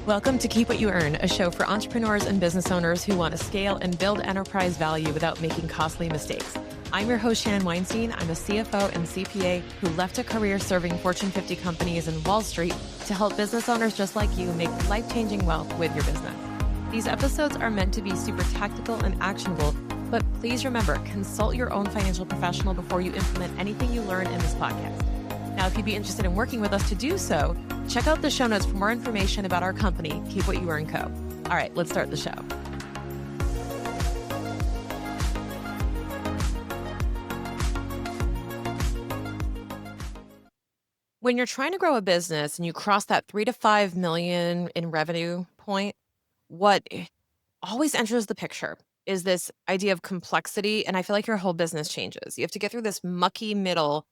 Welcome to Keep What You Earn, a show for entrepreneurs and business owners who want to scale and build enterprise value without making costly mistakes. I'm your host, Shannon. I'm a CFO and CPA who left a career serving Fortune 50 companies in Wall Street to help business owners just like you make life-changing wealth with your business. These episodes are meant to be super tactical and actionable, but please remember, consult your own financial professional before you implement anything you learn in this podcast. Now, if you'd be interested in working with us to do so, check out the show notes for more information about our company, Keep What You Earn Co. All right, let's start the show. When you're trying to grow a business and you cross that 3 to 5 million in revenue point, what always enters the picture is this idea of complexity. And I feel like your whole business changes. You have to get through this mucky middle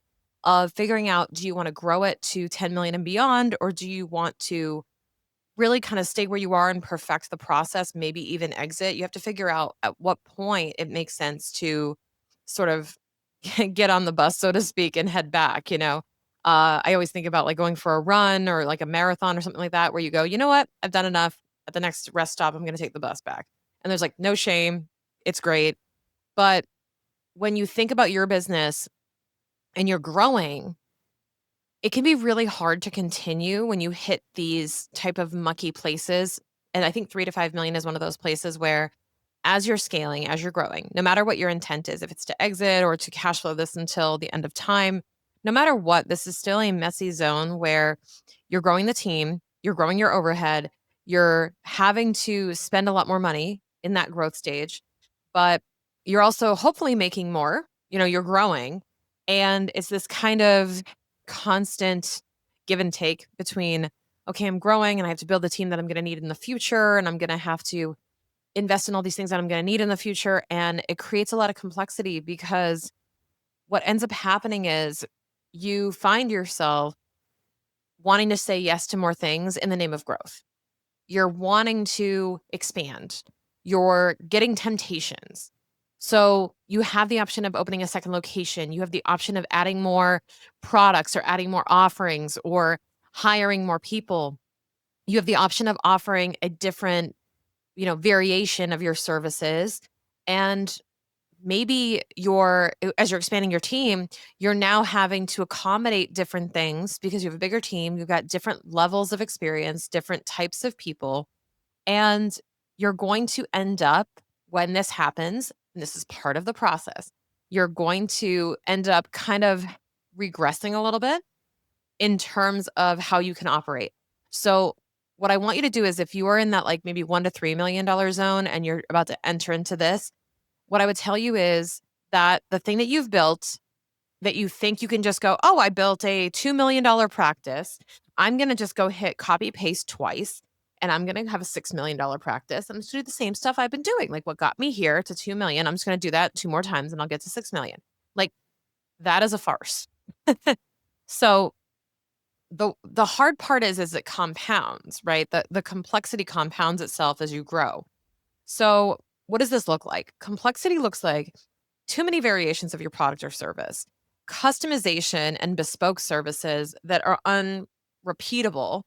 of figuring out, do you want to grow it to 10 million and beyond, or do you want to really kind of stay where you are and perfect the process, maybe even exit? You have to figure out at what point it makes sense to sort of get on the bus, so to speak, and head back, I always think about like going for a run or like a marathon or something like that, where you go, you know what, I've done enough. At the next rest stop, I'm going to take the bus back. And there's like no shame. It's great. But when you think about your business and you're growing, it can be really hard to continue when you hit these type of mucky places. And I think 3 to 5 million is one of those places where as you're scaling, as you're growing, no matter what your intent is, if it's to exit or to cash flow this until the end of time, no matter what, this is still a messy zone where you're growing the team, you're growing your overhead, you're having to spend a lot more money in that growth stage, but you're also hopefully making more, you're growing. And it's this kind of constant give and take between, okay, I'm growing and I have to build the team that I'm going to need in the future. And I'm going to have to invest in all these things that I'm going to need in the future. And it creates a lot of complexity because what ends up happening is you find yourself wanting to say yes to more things in the name of growth. You're wanting to expand. You're getting temptations. So you have the option of opening a second location. You have the option of adding more products or adding more offerings or hiring more people. You have the option of offering a different, variation of your services. And maybe as you're expanding your team, you're now having to accommodate different things because you have a bigger team. You've got different levels of experience, different types of people. And you're going to end up, when this happens, and this is part of the process, you're going to end up kind of regressing a little bit in terms of how you can operate. So what I want you to do is, if you are in that like maybe $1 to $3 million zone and you're about to enter into this, what I would tell you is that the thing that you've built that you think you can just go, oh, I built a $2 million practice. I'm going to just go hit copy paste twice and I'm going to have a $6 million practice. I'm just going to do the same stuff I've been doing. Like what got me here to 2 million. I'm just going to do that 2 more times and I'll get to 6 million. Like that is a farce. So the hard part is it compounds, right? The complexity compounds itself as you grow. So what does this look like? Complexity looks like too many variations of your product or service, customization and bespoke services that are unrepeatable.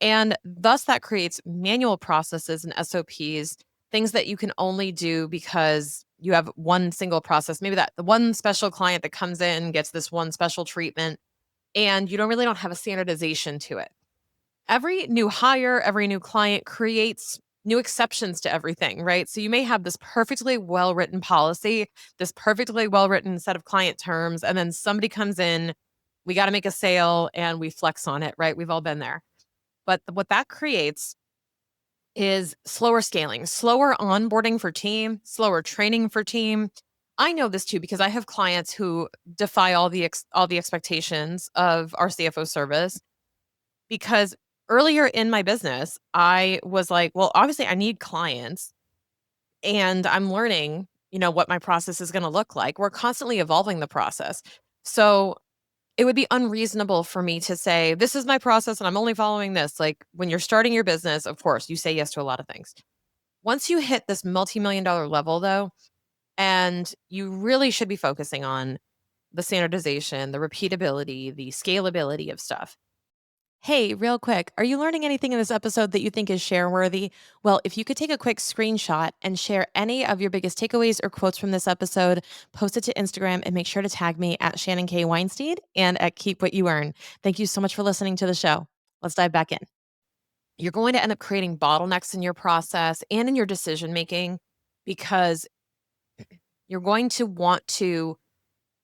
And thus that creates manual processes and SOPs, things that you can only do because you have one single process. Maybe that the one special client that comes in gets this one special treatment and you don't have a standardization to it. Every new hire, every new client creates new exceptions to everything, right? So you may have this perfectly well-written policy, this perfectly well-written set of client terms, and then somebody comes in, we got to make a sale and we flex on it, right? We've all been there. But what that creates is slower scaling, slower onboarding for team, slower training for team. I know this too because I have clients who defy all the expectations of our CFO service, because earlier in my business, I was like, well, obviously I need clients and I'm learning, what my process is going to look like. We're constantly evolving the process. So it would be unreasonable for me to say, this is my process and I'm only following this. Like when you're starting your business, of course, you say yes to a lot of things. Once you hit this multi-million-dollar level though, and you really should be focusing on the standardization, the repeatability, the scalability of stuff. Hey, real quick, are you learning anything in this episode that you think is share worthy? Well, if you could take a quick screenshot and share any of your biggest takeaways or quotes from this episode, post it to Instagram and make sure to tag me at Shannon K. Weinstein and at Keep What You Earn. Thank you so much for listening to the show. Let's dive back in. You're going to end up creating bottlenecks in your process and in your decision making because you're going to want to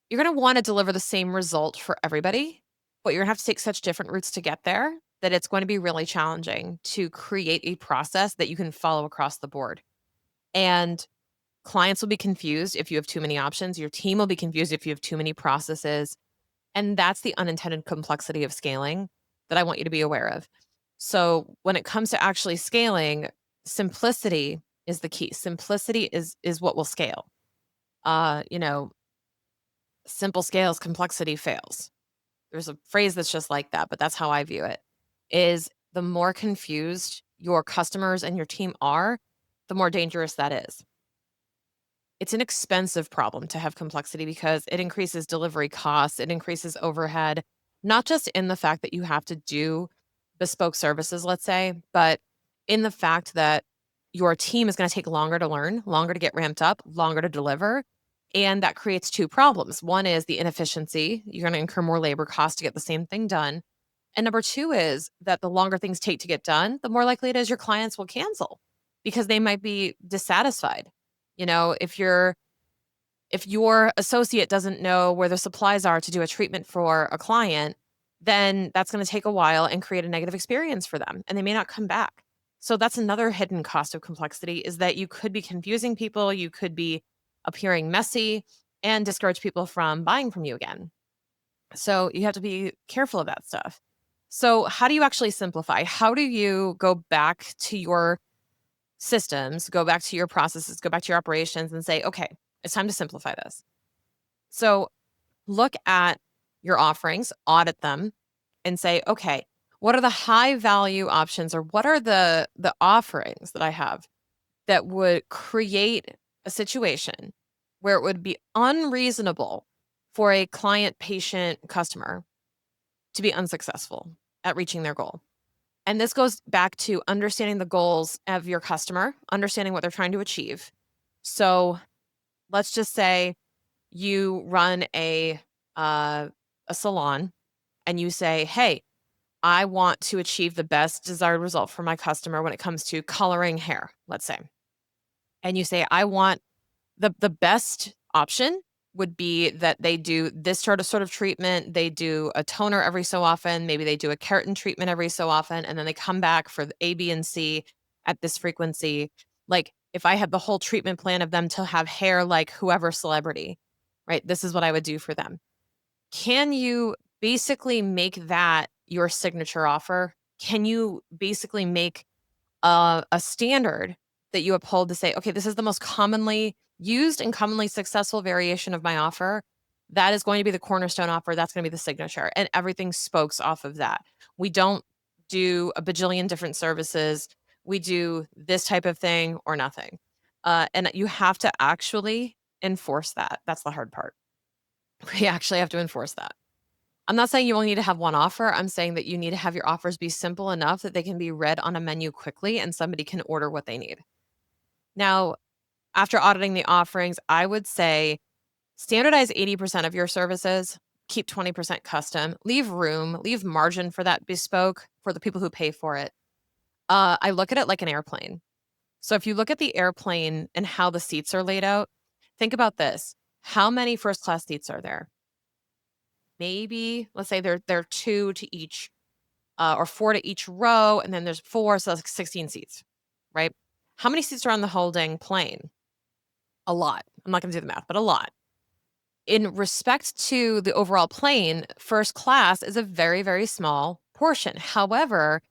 you're going to want to deliver the same result for everybody, but you're going to have to take such different routes to get there that it's going to be really challenging to create a process that you can follow across the board. And clients will be confused if you have too many options. Your team will be confused if you have too many processes. And that's the unintended complexity of scaling that I want you to be aware of. So when it comes to actually scaling, simplicity is the key. Simplicity is what will scale. You know, simple scales, complexity fails. There's a phrase that's just like that, but that's how I view it. Is the more confused your customers and your team are, the more dangerous that is. It's an expensive problem to have complexity because it increases delivery costs, it increases overhead, not just in the fact that you have to do bespoke services, let's say, but in the fact that your team is going to take longer to learn, longer to get ramped up, longer to deliver. And that creates two problems. One is the inefficiency. You're going to incur more labor costs to get the same thing done. And number two is that the longer things take to get done, the more likely it is your clients will cancel because they might be dissatisfied. You know, if your associate doesn't know where the supplies are to do a treatment for a client, then that's going to take a while and create a negative experience for them and they may not come back. So that's another hidden cost of complexity is that you could be confusing people, you could be appearing messy and discourage people from buying from you again. So you have to be careful of that stuff. So how do you actually simplify? How do you go back to your systems, go back to your processes, go back to your operations and say, okay, it's time to simplify this. So look at your offerings, audit them, and say, okay, what are the high value options or what are the offerings that I have that would create a situation where it would be unreasonable for a client, patient, customer to be unsuccessful at reaching their goal. And this goes back to understanding the goals of your customer, understanding what they're trying to achieve. So let's just say you run a salon and you say, "Hey, I want to achieve the best desired result for my customer when it comes to coloring hair," let's say. And you say, "I want the best option would be that they do this sort of treatment, they do a toner every so often, maybe they do a keratin treatment every so often, and then they come back for the A, B, and C at this frequency." Like, if I had the whole treatment plan of them to have hair like whoever celebrity, right? This is what I would do for them. Can you basically make that your signature offer? Can you basically make a standard that you uphold to say, okay, this is the most commonly used and commonly successful variation of my offer. That is going to be the cornerstone offer. That's going to be the signature. And everything spokes off of that. We don't do a bajillion different services. We do this type of thing or nothing. And you have to actually enforce that. That's the hard part. We actually have to enforce that. I'm not saying you only need to have one offer. I'm saying that you need to have your offers be simple enough that they can be read on a menu quickly and somebody can order what they need. Now, after auditing the offerings, I would say standardize 80% of your services, keep 20% custom, leave room, leave margin for that bespoke for the people who pay for it. I look at it like an airplane. So if you look at the airplane and how the seats are laid out, think about this. How many first class seats are there? Maybe, let's say there are two to each or four to each row, and then there's four, so that's like 16 seats, right? How many seats are on the holding plane? A lot. I'm not going to do the math, but a lot. In respect to the overall plane, first class is a very, very small portion. However,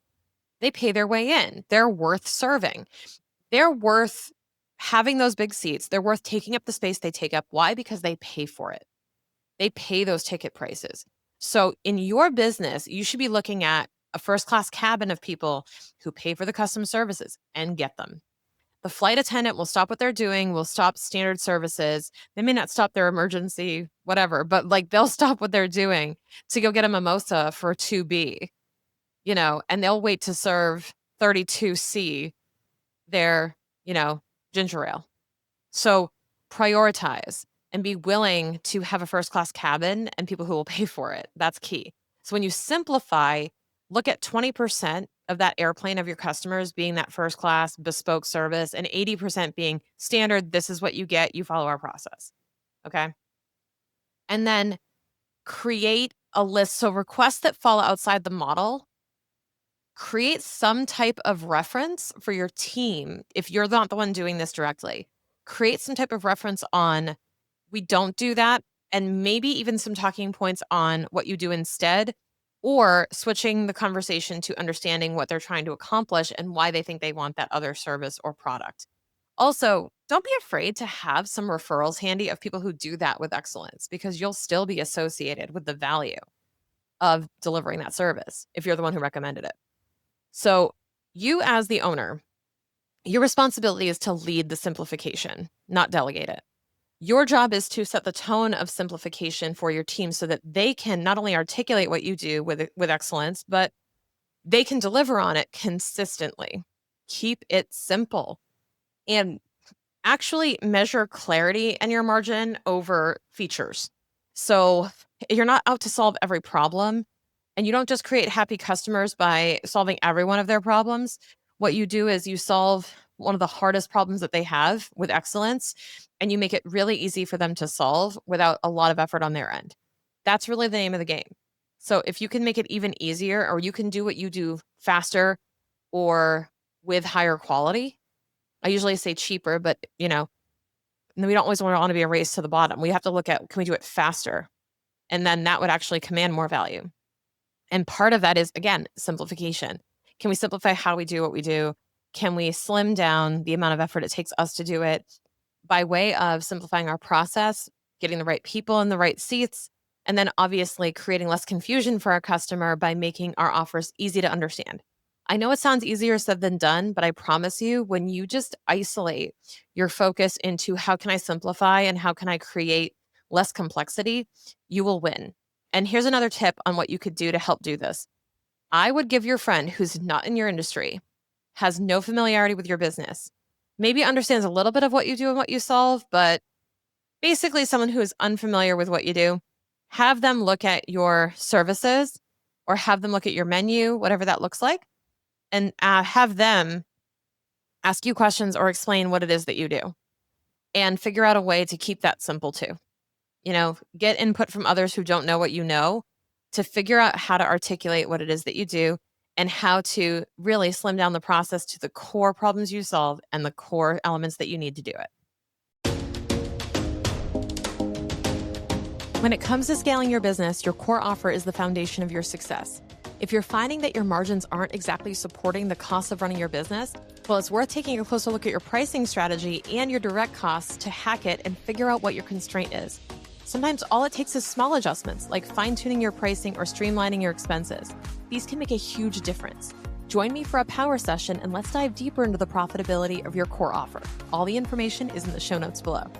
they pay their way in. They're worth serving. They're worth having those big seats. They're worth taking up the space they take up. Why? Because they pay for it. They pay those ticket prices. So in your business, you should be looking at a first class cabin of people who pay for the custom services and get them. The flight attendant will stop what they're doing, will stop standard services. They may not stop their emergency, whatever, but like they'll stop what they're doing to go get a mimosa for 2B. and they'll wait to serve 32C their, ginger ale. So prioritize and be willing to have a first class cabin and people who will pay for it. That's key. So when you simplify, look at 20% of that airplane of your customers being that first class bespoke service and 80% being standard. This is what you get. You follow our process. Okay. And then create a list. So requests that fall outside the model, create some type of reference for your team. If you're not the one doing this directly, create some type of reference on we don't do that, and maybe even some talking points on what you do instead, or switching the conversation to understanding what they're trying to accomplish and why they think they want that other service or product. Also, don't be afraid to have some referrals handy of people who do that with excellence, because you'll still be associated with the value of delivering that service if you're the one who recommended it. So, you as the owner, your responsibility is to lead the simplification, not delegate it. Your job is to set the tone of simplification for your team so that they can not only articulate what you do with excellence, but they can deliver on it consistently. Keep it simple and actually measure clarity and your margin over features. So you're not out to solve every problem, and you don't just create happy customers by solving every one of their problems. What you do is you solve one of the hardest problems that they have with excellence, and you make it really easy for them to solve without a lot of effort on their end. That's really the name of the game. So if you can make it even easier, or you can do what you do faster or with higher quality, I usually say cheaper, but we don't always want to be a race to the bottom. We have to look at, can we do it faster? And then that would actually command more value. And part of that is, again, simplification. Can we simplify how we do what we do? Can we slim down the amount of effort it takes us to do it by way of simplifying our process, getting the right people in the right seats, and then obviously creating less confusion for our customer by making our offers easy to understand? I know it sounds easier said than done, but I promise you, when you just isolate your focus into how can I simplify and how can I create less complexity, you will win. And here's another tip on what you could do to help do this. I would give your friend who's not in your industry, has no familiarity with your business, maybe understands a little bit of what you do and what you solve, but basically someone who is unfamiliar with what you do, have them look at your services or have them look at your menu, whatever that looks like, and have them ask you questions or explain what it is that you do, and figure out a way to keep that simple too. Get input from others who don't know what you know to figure out how to articulate what it is that you do and how to really slim down the process to the core problems you solve and the core elements that you need to do it. When it comes to scaling your business, your core offer is the foundation of your success. If you're finding that your margins aren't exactly supporting the cost of running your business, well, it's worth taking a closer look at your pricing strategy and your direct costs to hack it and figure out what your constraint is. Sometimes all it takes is small adjustments, like fine-tuning your pricing or streamlining your expenses. These can make a huge difference. Join me for a power session and let's dive deeper into the profitability of your core offer. All the information is in the show notes below.